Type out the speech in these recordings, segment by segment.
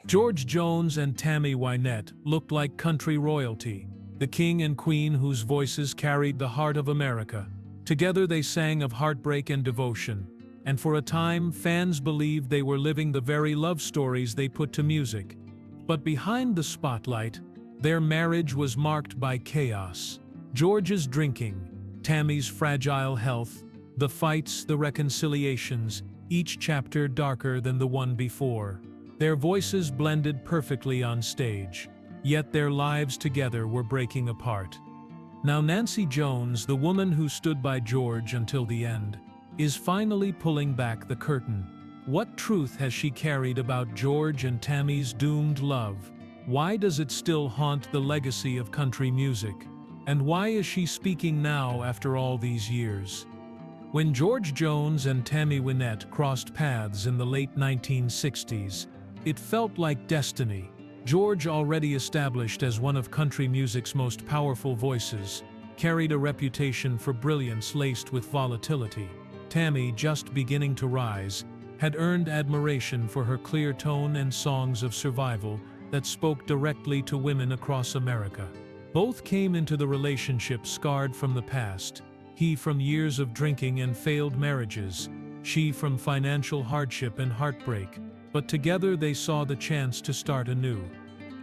George Jones and Tammy Wynette looked like country royalty, the king and queen whose voices carried the heart of America. Together they sang of heartbreak and devotion, and for a time fans believed they were living the very love stories they put to music. But behind the spotlight, their marriage was marked by chaos. George's drinking, Tammy's fragile health, the fights, the reconciliations, each chapter darker than the one before. Their voices blended perfectly on stage, yet their lives together were breaking apart. Now Nancy Jones, the woman who stood by George until the end, is finally pulling back the curtain. What truth has she carried about George and Tammy's doomed love? Why does it still haunt the legacy of country music? And why is she speaking now after all these years? When George Jones and Tammy Wynette crossed paths in the late 1960s, it felt like destiny. George, already established as one of country music's most powerful voices, carried a reputation for brilliance laced with volatility. Tammy, just beginning to rise, had earned admiration for her clear tone and songs of survival that spoke directly to women across America. Both came into the relationship scarred from the past, he from years of drinking and failed marriages, she from financial hardship and heartbreak, but together they saw the chance to start anew.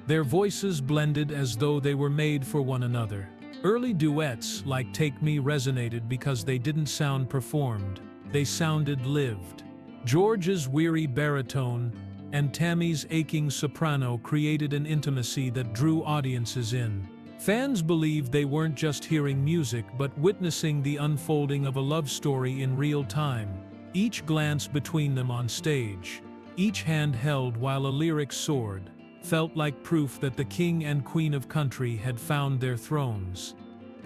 Their voices blended as though they were made for one another. Early duets like Take Me resonated because they didn't sound performed, they sounded lived. George's weary baritone and Tammy's aching soprano created an intimacy that drew audiences in. Fans believed they weren't just hearing music but witnessing the unfolding of a love story in real time. Each glance between them on stage, each hand held while a lyric soared, felt like proof that the king and queen of country had found their thrones.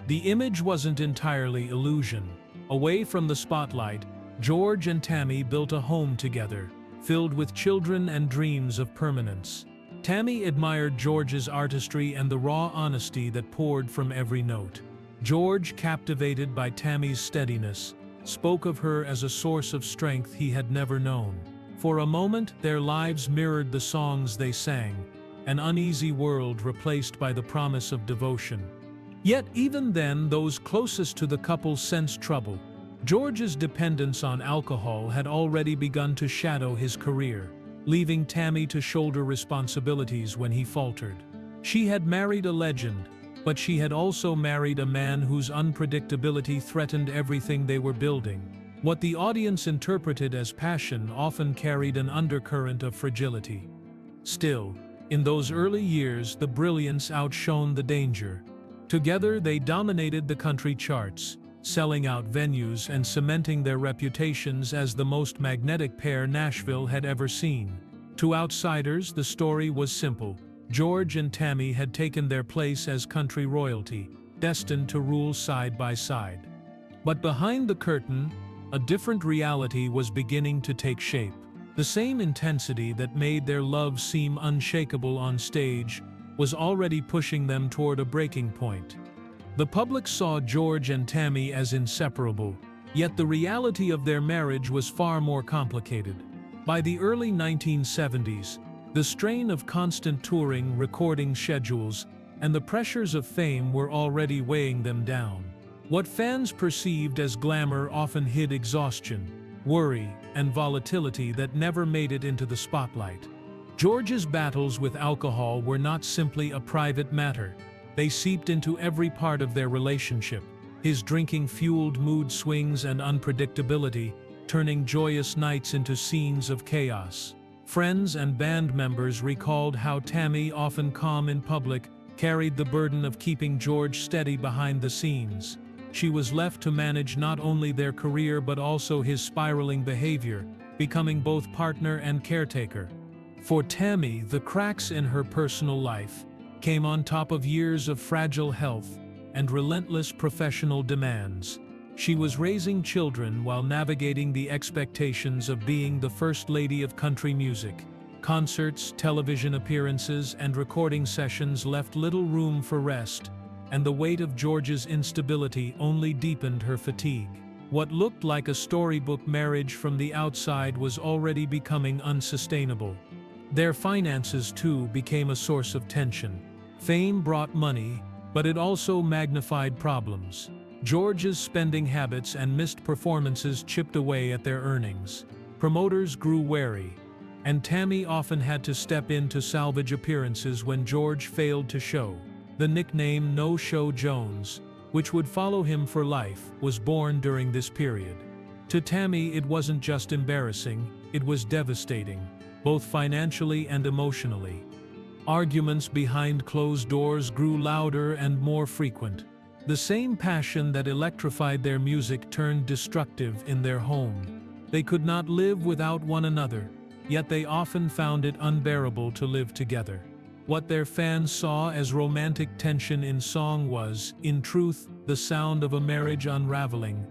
The image wasn't entirely illusion. Away from the spotlight, George and Tammy built a home together, filled with children and dreams of permanence. Tammy admired George's artistry and the raw honesty that poured from every note. George, captivated by Tammy's steadiness, spoke of her as a source of strength he had never known. For a moment, their lives mirrored the songs they sang, an uneasy world replaced by the promise of devotion. Yet even then, those closest to the couple sensed trouble. George's dependence on alcohol had already begun to shadow his career, leaving Tammy to shoulder responsibilities when he faltered. She had married a legend, but she had also married a man whose unpredictability threatened everything they were building. What the audience interpreted as passion often carried an undercurrent of fragility. Still, in those early years, the brilliance outshone the danger. Together, they dominated the country charts, selling out venues and cementing their reputations as the most magnetic pair Nashville had ever seen. To outsiders, the story was simple. George and Tammy had taken their place as country royalty, destined to rule side by side. But behind the curtain, a different reality was beginning to take shape. The same intensity that made their love seem unshakable on stage was already pushing them toward a breaking point. The public saw George and Tammy as inseparable, yet the reality of their marriage was far more complicated. By the early 1970s, the strain of constant touring, recording schedules, and the pressures of fame were already weighing them down. What fans perceived as glamour often hid exhaustion, worry, and volatility that never made it into the spotlight. George's battles with alcohol were not simply a private matter. They seeped into every part of their relationship. His drinking fueled mood swings and unpredictability, turning joyous nights into scenes of chaos. Friends and band members recalled how Tammy, often calm in public, carried the burden of keeping George steady behind the scenes. She was left to manage not only their career but also his spiraling behavior, becoming both partner and caretaker. For Tammy, the cracks in her personal life came on top of years of fragile health and relentless professional demands. She was raising children while navigating the expectations of being the first lady of country music. Concerts, television appearances, and recording sessions left little room for rest, and the weight of George's instability only deepened her fatigue. What looked like a storybook marriage from the outside was already becoming unsustainable. Their finances too became a source of tension. Fame brought money, but it also magnified problems. George's spending habits and missed performances chipped away at their earnings. Promoters grew wary, and Tammy often had to step in to salvage appearances when George failed to show. The nickname No-Show Jones, which would follow him for life, was born during this period. To Tammy, it wasn't just embarrassing, it was devastating, both financially and emotionally. Arguments behind closed doors grew louder and more frequent. The same passion that electrified their music turned destructive in their home. They could not live without one another, yet they often found it unbearable to live together. What their fans saw as romantic tension in song was, in truth, the sound of a marriage unraveling.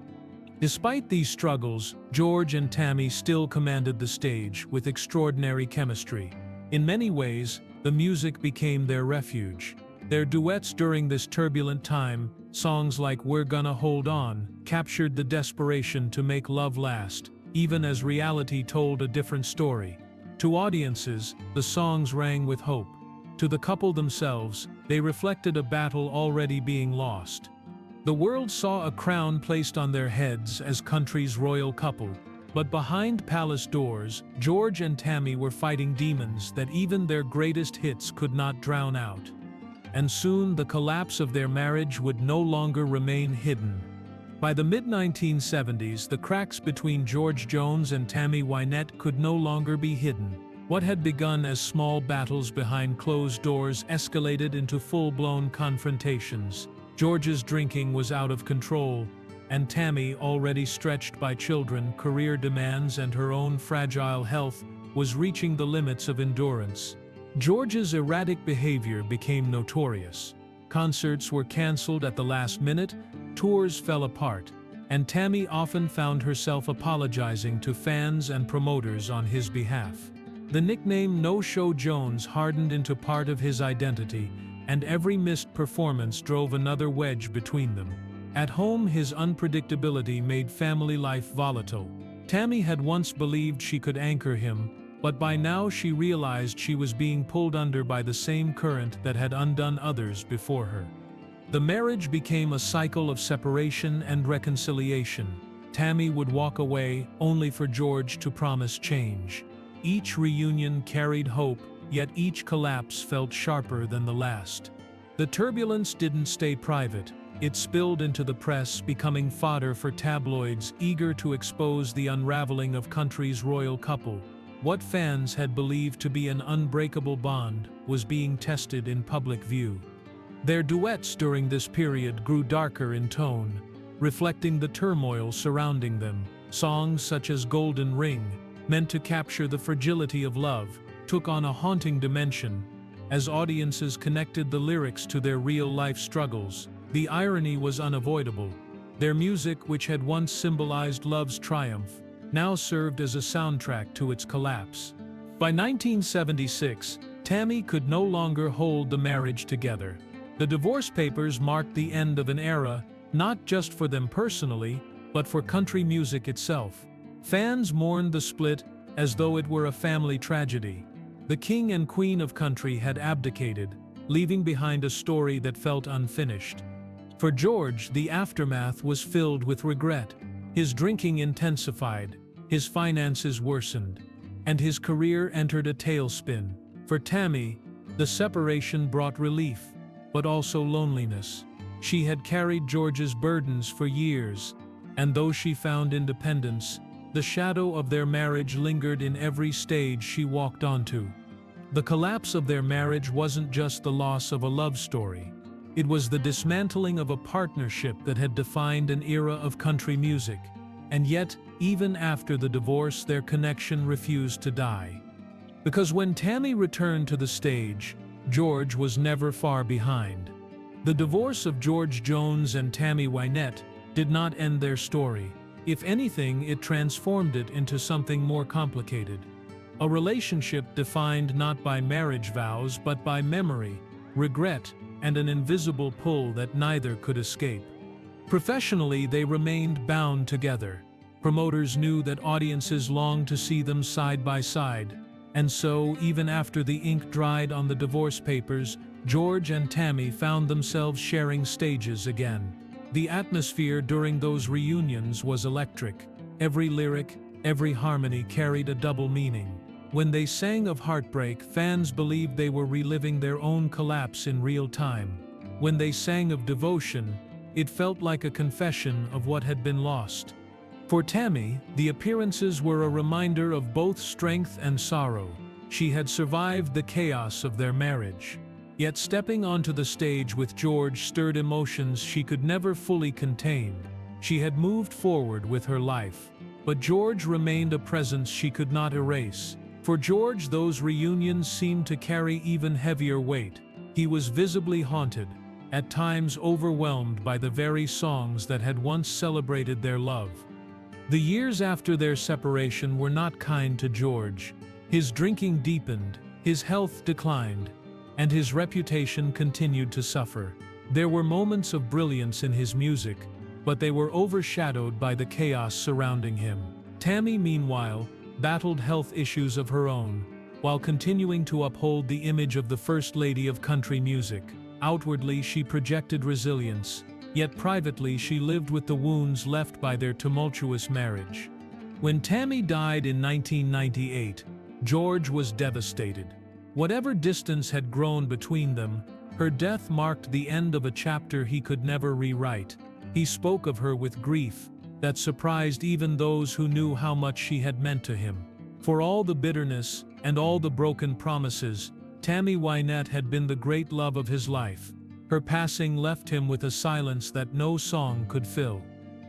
Despite these struggles, George and Tammy still commanded the stage with extraordinary chemistry. In many ways, the music became their refuge. Their duets during this turbulent time, songs like We're Gonna Hold On, captured the desperation to make love last, even as reality told a different story. To audiences, the songs rang with hope. To the couple themselves, they reflected a battle already being lost. The world saw a crown placed on their heads as country's royal couple, but behind palace doors, George and Tammy were fighting demons that even their greatest hits could not drown out. And soon the collapse of their marriage would no longer remain hidden. By the mid-1970s, the cracks between George Jones and Tammy Wynette could no longer be hidden. What had begun as small battles behind closed doors escalated into full-blown confrontations. George's drinking was out of control, and Tammy, already stretched by children, career demands, and her own fragile health, was reaching the limits of endurance. George's erratic behavior became notorious. Concerts were canceled at the last minute, tours fell apart, and Tammy often found herself apologizing to fans and promoters on his behalf. The nickname No-Show Jones hardened into part of his identity, and every missed performance drove another wedge between them. At home, his unpredictability made family life volatile. Tammy had once believed she could anchor him, but by now she realized she was being pulled under by the same current that had undone others before her. The marriage became a cycle of separation and reconciliation. Tammy would walk away, only for George to promise change. Each reunion carried hope, yet each collapse felt sharper than the last. The turbulence didn't stay private. It spilled into the press, becoming fodder for tabloids eager to expose the unraveling of country's royal couple. What fans had believed to be an unbreakable bond was being tested in public view. Their duets during this period grew darker in tone, reflecting the turmoil surrounding them. Songs such as Golden Ring, meant to capture the fragility of love, took on a haunting dimension as audiences connected the lyrics to their real-life struggles. The irony was unavoidable. Their music, which had once symbolized love's triumph, now served as a soundtrack to its collapse. By 1976, Tammy could no longer hold the marriage together. The divorce papers marked the end of an era, not just for them personally, but for country music itself. Fans mourned the split as though it were a family tragedy. The king and queen of country had abdicated, leaving behind a story that felt unfinished. For George, the aftermath was filled with regret. His drinking intensified, his finances worsened, and his career entered a tailspin. For Tammy, the separation brought relief, but also loneliness. She had carried George's burdens for years, and though she found independence, the shadow of their marriage lingered in every stage she walked onto. The collapse of their marriage wasn't just the loss of a love story. It was the dismantling of a partnership that had defined an era of country music. And yet, even after the divorce, their connection refused to die. Because when Tammy returned to the stage, George was never far behind. The divorce of George Jones and Tammy Wynette did not end their story. If anything, it transformed it into something more complicated. A relationship defined not by marriage vows but by memory, regret, and an invisible pull that neither could escape. Professionally, they remained bound together. Promoters knew that audiences longed to see them side by side, And so, even after the ink dried on the divorce papers, George and Tammy found themselves sharing stages again. The atmosphere during those reunions was electric. Every lyric, every harmony carried a double meaning. When they sang of heartbreak, fans believed they were reliving their own collapse in real time. When they sang of devotion, it felt like a confession of what had been lost. For Tammy, the appearances were a reminder of both strength and sorrow. She had survived the chaos of their marriage. Yet stepping onto the stage with George stirred emotions she could never fully contain. She had moved forward with her life, but George remained a presence she could not erase. For George, those reunions seemed to carry even heavier weight. He was visibly haunted, at times overwhelmed by the very songs that had once celebrated their love. The years after their separation were not kind to George. His drinking deepened, his health declined, and his reputation continued to suffer. There were moments of brilliance in his music, but they were overshadowed by the chaos surrounding him. Tammy, meanwhile, battled health issues of her own, while continuing to uphold the image of the First Lady of country music. Outwardly, she projected resilience, yet privately she lived with the wounds left by their tumultuous marriage. When Tammy died in 1998, George was devastated. Whatever distance had grown between them, her death marked the end of a chapter he could never rewrite. He spoke of her with grief that surprised even those who knew how much she had meant to him. For all the bitterness and all the broken promises, Tammy Wynette had been the great love of his life. Her passing left him with a silence that no song could fill.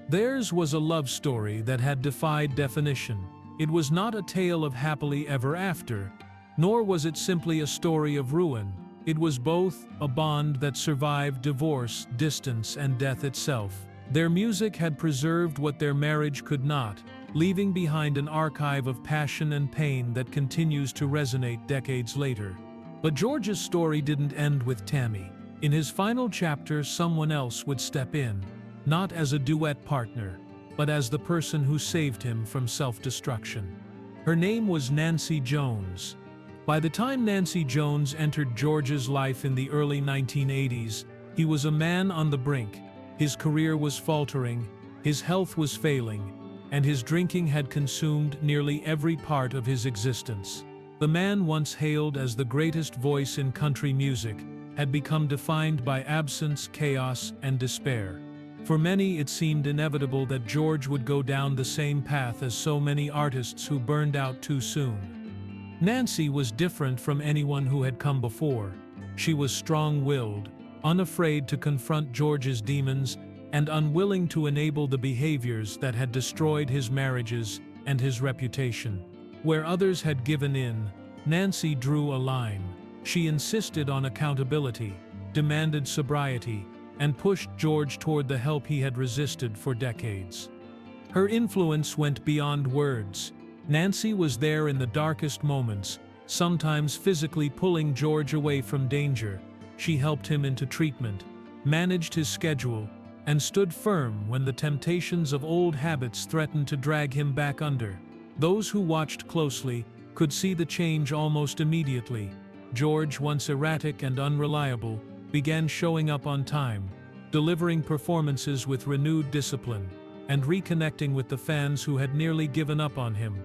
Theirs was a love story that had defied definition. It was not a tale of happily ever after, nor was it simply a story of ruin. It was both a bond that survived divorce, distance, and death itself. Their music had preserved what their marriage could not, leaving behind an archive of passion and pain that continues to resonate decades later. But George's story didn't end with Tammy. In his final chapter, someone else would step in, not as a duet partner, but as the person who saved him from self-destruction. Her name was Nancy Jones. By the time Nancy Jones entered George's life in the early 1980s, he was a man on the brink. His career was faltering, his health was failing, and his drinking had consumed nearly every part of his existence. The man once hailed as the greatest voice in country music had become defined by absence, chaos, and despair. For many, it seemed inevitable that George would go down the same path as so many artists who burned out too soon. Nancy was different from anyone who had come before. She was strong-willed, unafraid to confront George's demons, and unwilling to enable the behaviors that had destroyed his marriages and his reputation. Where others had given in, Nancy drew a line. She insisted on accountability, demanded sobriety, and pushed George toward the help he had resisted for decades. Her influence went beyond words. Nancy was there in the darkest moments, sometimes physically pulling George away from danger. She helped him into treatment, managed his schedule, and stood firm when the temptations of old habits threatened to drag him back under. Those who watched closely could see the change almost immediately. George, once erratic and unreliable, began showing up on time, delivering performances with renewed discipline, and reconnecting with the fans who had nearly given up on him.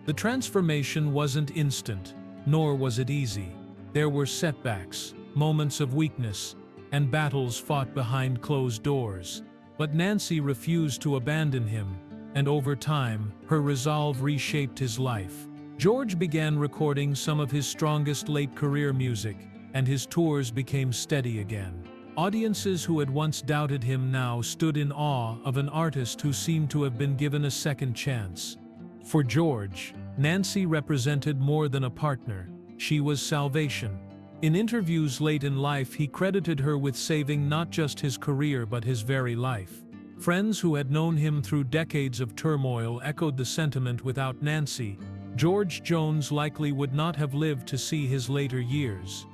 The transformation wasn't instant, nor was it easy. There were setbacks, moments of weakness, and battles fought behind closed doors. But Nancy refused to abandon him, and over time, her resolve reshaped his life. George began recording some of his strongest late-career music, and his tours became steady again. Audiences who had once doubted him now stood in awe of an artist who seemed to have been given a second chance. For George, Nancy represented more than a partner. She was salvation. In interviews late in life, he credited her with saving not just his career but his very life. Friends who had known him through decades of turmoil echoed the sentiment. Without Nancy, George Jones likely would not have lived to see his later years.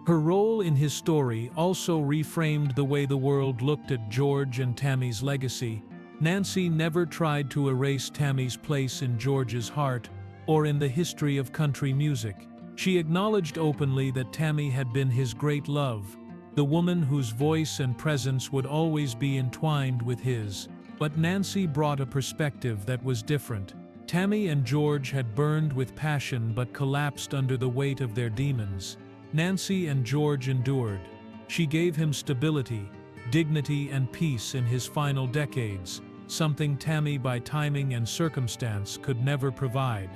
Her role in his story also reframed the way the world looked at George and Tammy's legacy. Nancy never tried to erase Tammy's place in George's heart, or in the history of country music. She acknowledged openly that Tammy had been his great love, the woman whose voice and presence would always be entwined with his. But Nancy brought a perspective that was different. Tammy and George had burned with passion but collapsed under the weight of their demons. Nancy and George endured. She gave him stability, dignity, and peace in his final decades, something Tammy, by timing and circumstance, could never provide.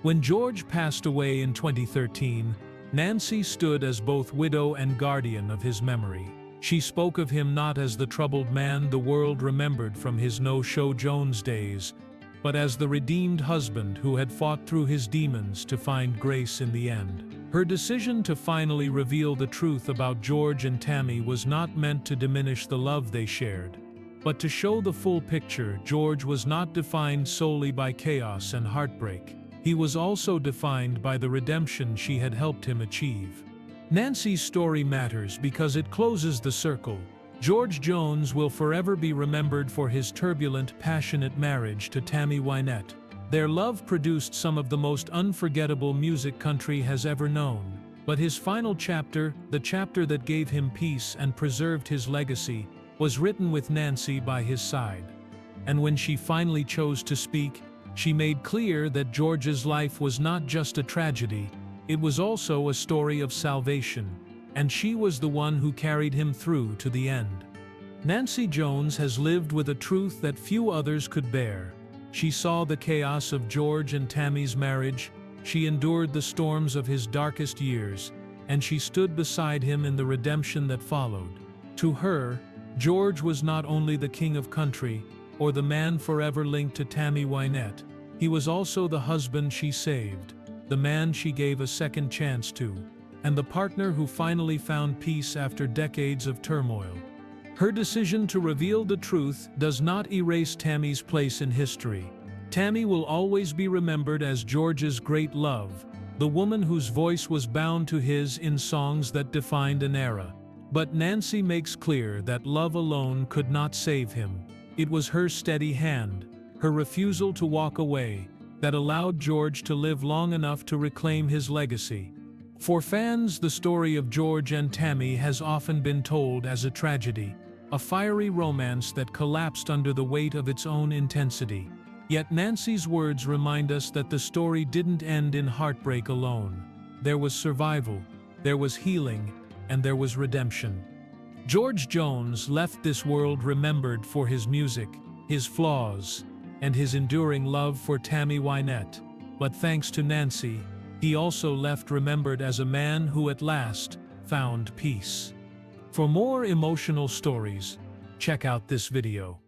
When George passed away in 2013, Nancy stood as both widow and guardian of his memory. She spoke of him not as the troubled man the world remembered from his no-show Jones days, but as the redeemed husband who had fought through his demons to find grace in the end. Her decision to finally reveal the truth about George and Tammy was not meant to diminish the love they shared, but to show the full picture. George was not defined solely by chaos and heartbreak. He was also defined by the redemption she had helped him achieve. Nancy's story matters because it closes the circle. George Jones will forever be remembered for his turbulent, passionate marriage to Tammy Wynette. Their love produced some of the most unforgettable music country has ever known. But his final chapter, the chapter that gave him peace and preserved his legacy, was written with Nancy by his side. And when she finally chose to speak, she made clear that George's life was not just a tragedy, it was also a story of salvation, and she was the one who carried him through to the end. Nancy Jones has lived with a truth that few others could bear. She saw the chaos of George and Tammy's marriage, she endured the storms of his darkest years, and she stood beside him in the redemption that followed. To her, George was not only the king of country, or the man forever linked to Tammy Wynette, he was also the husband she saved, the man she gave a second chance to, and the partner who finally found peace after decades of turmoil. Her decision to reveal the truth does not erase Tammy's place in history. Tammy will always be remembered as George's great love, the woman whose voice was bound to his in songs that defined an era. But Nancy makes clear that love alone could not save him. It was her steady hand, her refusal to walk away, that allowed George to live long enough to reclaim his legacy. For fans, the story of George and Tammy has often been told as a tragedy, a fiery romance that collapsed under the weight of its own intensity. Yet Nancy's words remind us that the story didn't end in heartbreak alone. There was survival, there was healing, and there was redemption. George Jones left this world remembered for his music, his flaws, and his enduring love for Tammy Wynette. But thanks to Nancy, he also left remembered as a man who at last found peace. For more emotional stories, check out this video.